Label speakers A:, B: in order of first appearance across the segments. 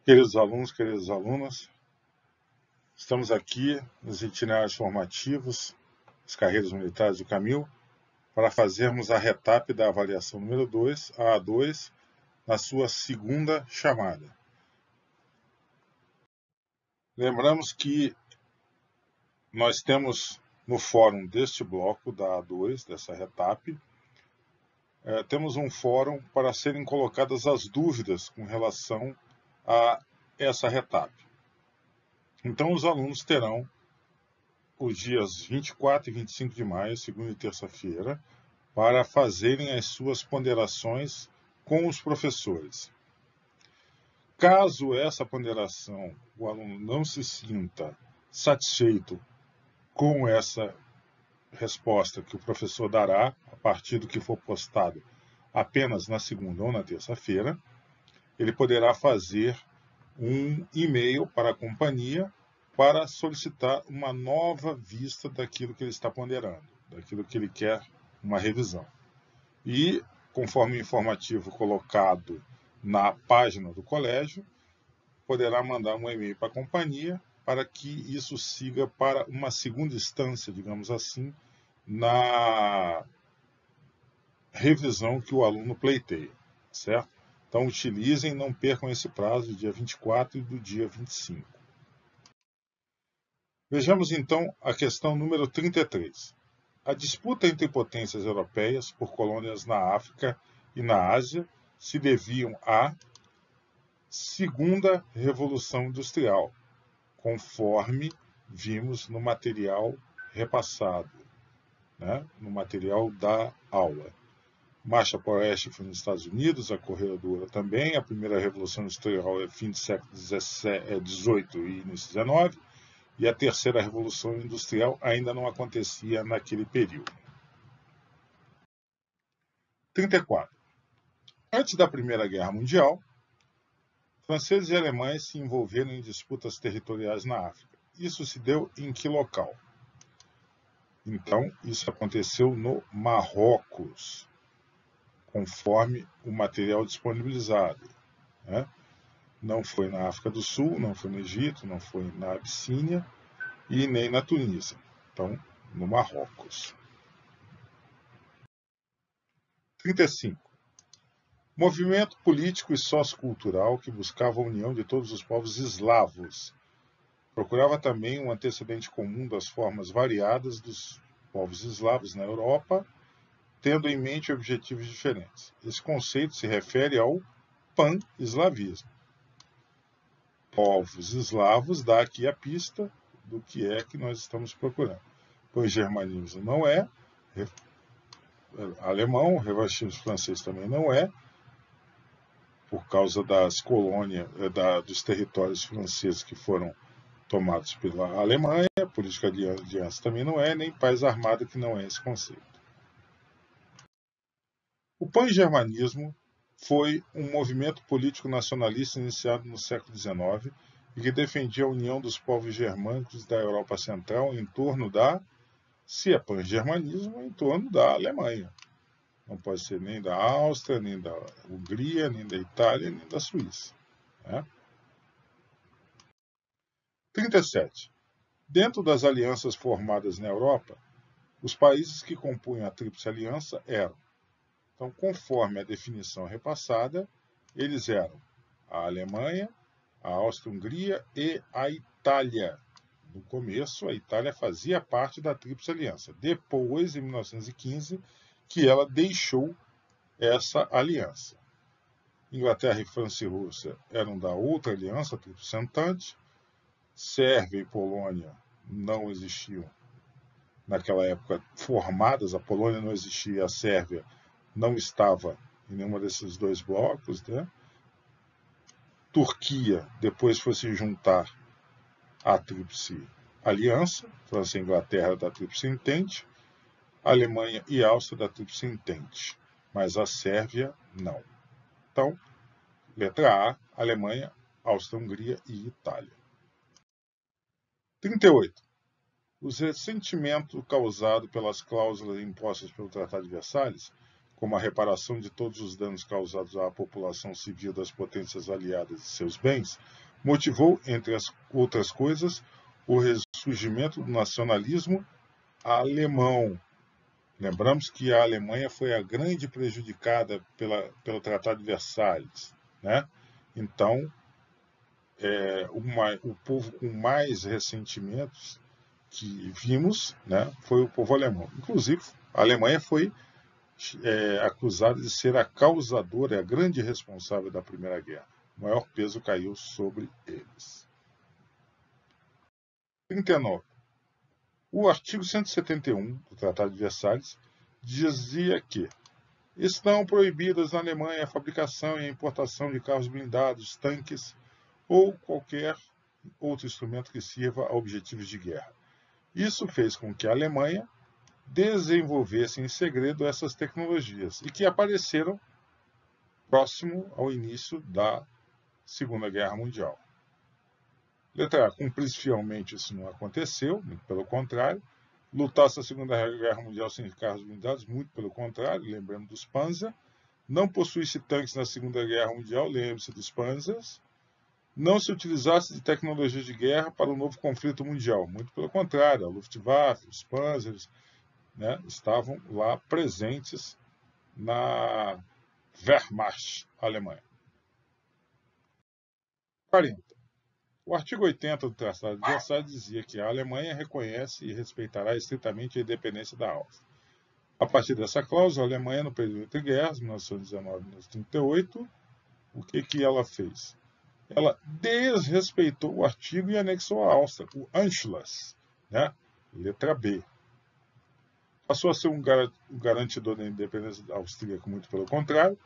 A: Queridos alunos, queridas alunas, estamos aqui nos itinerários formativos, as carreiras militares do Camil, para fazermos a retap da avaliação número 2, a A2, na sua segunda chamada. Lembramos que nós temos no fórum deste bloco da A2, dessa retap, temos um fórum para serem colocadas as dúvidas com relação a essa retap. Então, os alunos terão os dias 24 e 25 de maio, segunda e terça-feira, para fazerem as suas ponderações com os professores. Caso essa ponderação, o aluno não se sinta satisfeito com essa resposta que o professor dará, a partir do que for postado apenas na segunda ou na terça-feira, ele poderá fazer um e-mail para a companhia para solicitar uma nova vista daquilo que ele está ponderando, daquilo que ele quer uma revisão. E, conforme o informativo colocado na página do colégio, poderá mandar um e-mail para a companhia para que isso siga para uma segunda instância, digamos assim, na revisão que o aluno pleiteia, certo? Então, utilizem e não percam esse prazo do dia 24 e do dia 25. Vejamos, então, a questão número 33. A disputa entre potências europeias por colônias na África e na Ásia se deviam à Segunda Revolução Industrial, conforme vimos no material repassado, no material da aula. Marcha para o Oeste foi nos Estados Unidos, a corredora também. A primeira Revolução Industrial é fim do século XVIII e início XIX, e a terceira Revolução Industrial ainda não acontecia naquele período. 34. Antes da Primeira Guerra Mundial, franceses e alemães se envolveram em disputas territoriais na África. Isso se deu em que local? Então, isso aconteceu no Marrocos, conforme o material disponibilizado. Não foi na África do Sul, não foi no Egito, não foi na Abissínia e nem na Tunísia. Então, no Marrocos. 35. Movimento político e sociocultural que buscava a união de todos os povos eslavos. Procurava também um antecedente comum das formas variadas dos povos eslavos na Europa, tendo em mente objetivos diferentes. Esse conceito se refere ao pan-eslavismo. Povos eslavos dá aqui a pista do que é que nós estamos procurando. Pan-germanismo não é, alemão, revanchismo francês também não é, por causa das colônias, dos territórios franceses que foram tomados pela Alemanha, política de aliança também não é, nem paz armada que não é esse conceito. O pan-germanismo foi um movimento político nacionalista iniciado no século XIX e que defendia a união dos povos germânicos da Europa Central em torno da, se é pan-germanismo, em torno da Alemanha. Não pode ser nem da Áustria, nem da Hungria, nem da Itália, nem da Suíça. 37. Dentro das alianças formadas na Europa, os países que compunham a Tríplice Aliança eram, então, conforme a definição repassada, eles eram a Alemanha, a Áustria-Hungria e a Itália. No começo, a Itália fazia parte da Tríplice Aliança. Depois, em 1915, que ela deixou essa aliança. Inglaterra, França e Rússia eram da outra aliança, a Tríplice Entente. Sérvia e Polônia não existiam naquela época formadas, a Polônia não existia, a Sérvia não estava em nenhuma desses dois blocos. Turquia depois foi se juntar à Tríplice Aliança, França e Inglaterra da Tríplice Entente, Alemanha e Áustria da Tríplice Entente, mas a Sérvia não. Então, letra A, Alemanha, Áustria-Hungria e Itália. 38. Os ressentimentos causados pelas cláusulas impostas pelo Tratado de Versalhes como a reparação de todos os danos causados à população civil das potências aliadas e seus bens, motivou, entre as outras coisas, o ressurgimento do nacionalismo alemão. Lembramos que a Alemanha foi a grande prejudicada pelo Tratado de Versalhes, né? Então, o povo com mais ressentimentos que vimos, né, foi o povo alemão. Inclusive, a Alemanha foi acusada de ser a causadora, a grande responsável da Primeira Guerra. O maior peso caiu sobre eles. 39. O artigo 171 do Tratado de Versalhes dizia que estão proibidas na Alemanha a fabricação e a importação de carros blindados, tanques ou qualquer outro instrumento que sirva a objetivos de guerra. Isso fez com que a Alemanha desenvolvesse em segredo essas tecnologias e que apareceram próximo ao início da Segunda Guerra Mundial. Letra A. Cumprisse fielmente, isso não aconteceu, muito pelo contrário. Lutasse a Segunda Guerra Mundial sem carros blindados, muito pelo contrário, lembrando dos Panzer. Não possuísse tanques na Segunda Guerra Mundial, lembre-se dos Panzers. Não se utilizasse de tecnologia de guerra para o novo conflito mundial, muito pelo contrário, a Luftwaffe, os Panzers, né, estavam lá presentes na Wehrmacht Alemanha. 40. O artigo 80 do Tratado de Versalhes dizia que a Alemanha reconhece e respeitará estritamente a independência da Áustria. A partir dessa cláusula, a Alemanha, no período entre guerras, 1919 e 1938, o que ela fez? Ela desrespeitou o artigo e anexou a Áustria, o Anschluss, né? Letra B. Passou a ser um garantidor da independência austríaca, muito pelo contrário.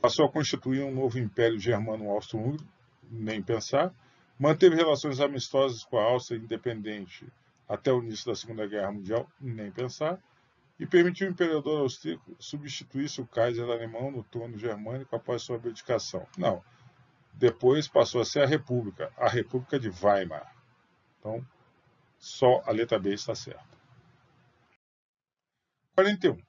A: Passou a constituir um novo império germano-austro-húngaro, nem pensar. Manteve relações amistosas com a Áustria independente até o início da Segunda Guerra Mundial, nem pensar. E permitiu ao imperador austríaco substituísse o Kaiser alemão no trono germânico após sua abdicação. Não. Depois passou a ser a República de Weimar. Então, só a letra B está certa. 41.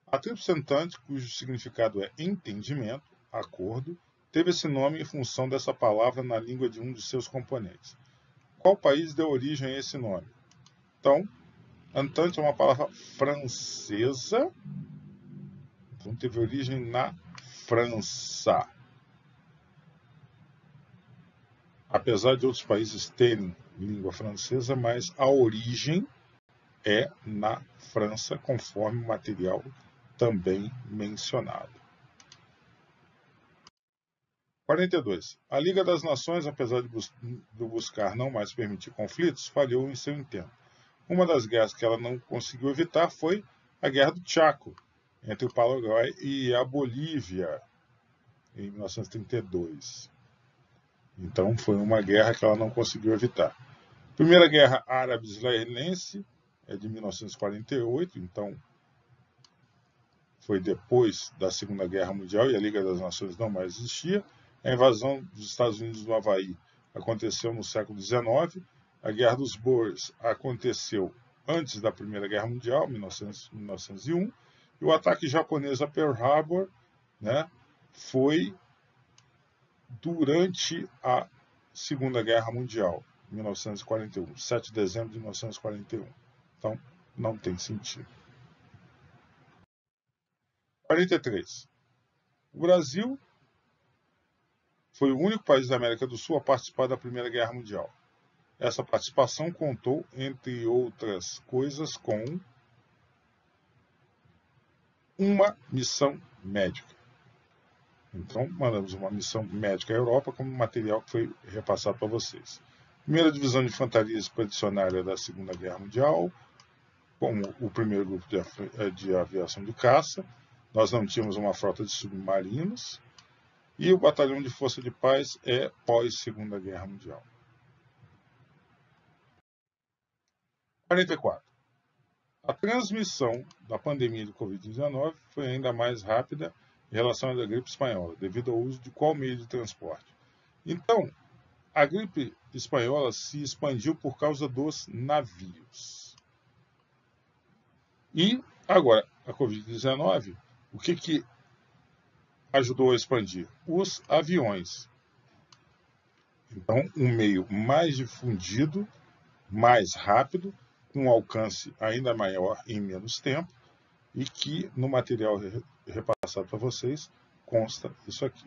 A: A Tríplice Entente, cujo significado é entendimento, acordo, teve esse nome em função dessa palavra na língua de um de seus componentes. Qual país deu origem a esse nome? Então, Entente é uma palavra francesa, então teve origem na França. Apesar de outros países terem língua francesa, mas a origem é na França, conforme o material também mencionado. 42. A Liga das Nações, apesar de buscar não mais permitir conflitos, falhou em seu intento. Uma das guerras que ela não conseguiu evitar foi a Guerra do Chaco, entre o Paraguai e a Bolívia, em 1932. Então, foi uma guerra que ela não conseguiu evitar. Primeira Guerra Árabe-Israelense é de 1948, então foi depois da Segunda Guerra Mundial e a Liga das Nações não mais existia. A invasão dos Estados Unidos no Havaí aconteceu no século XIX. A Guerra dos Boers aconteceu antes da Primeira Guerra Mundial, 1901. E o ataque japonês a Pearl Harbor, né, foi durante a Segunda Guerra Mundial, 1941, 7 de dezembro de 1941. Então, não tem sentido. 43. O Brasil foi o único país da América do Sul a participar da Primeira Guerra Mundial. Essa participação contou, entre outras coisas, com uma missão médica. Então, mandamos uma missão médica à Europa como material que foi repassado para vocês. Primeira Divisão de Infantaria Expedicionária da Segunda Guerra Mundial, como o primeiro grupo de aviação de caça. Nós não tínhamos uma frota de submarinos. E o Batalhão de Força de Paz é pós-Segunda Guerra Mundial. 44. A transmissão da pandemia de Covid-19 foi ainda mais rápida em relação à da gripe espanhola, devido ao uso de qual meio de transporte? Então, a gripe espanhola se expandiu por causa dos navios. E, agora, a Covid-19, o que ajudou a expandir? Os aviões. Então, um meio mais difundido, mais rápido, com um alcance ainda maior em menos tempo, e que no material repassado para vocês consta isso aqui.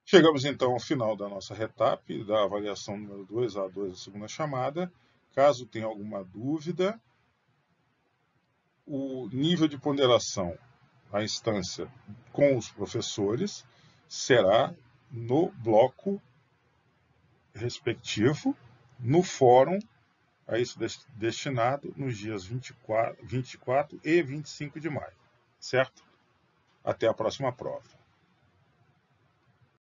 A: Chegamos então ao final da nossa retap, da avaliação número 2, A2 da segunda chamada. Caso tenha alguma dúvida, o nível de ponderação, a instância com os professores, será no bloco respectivo, no fórum a isso destinado nos dias 24 e 25 de maio, certo? Até a próxima prova.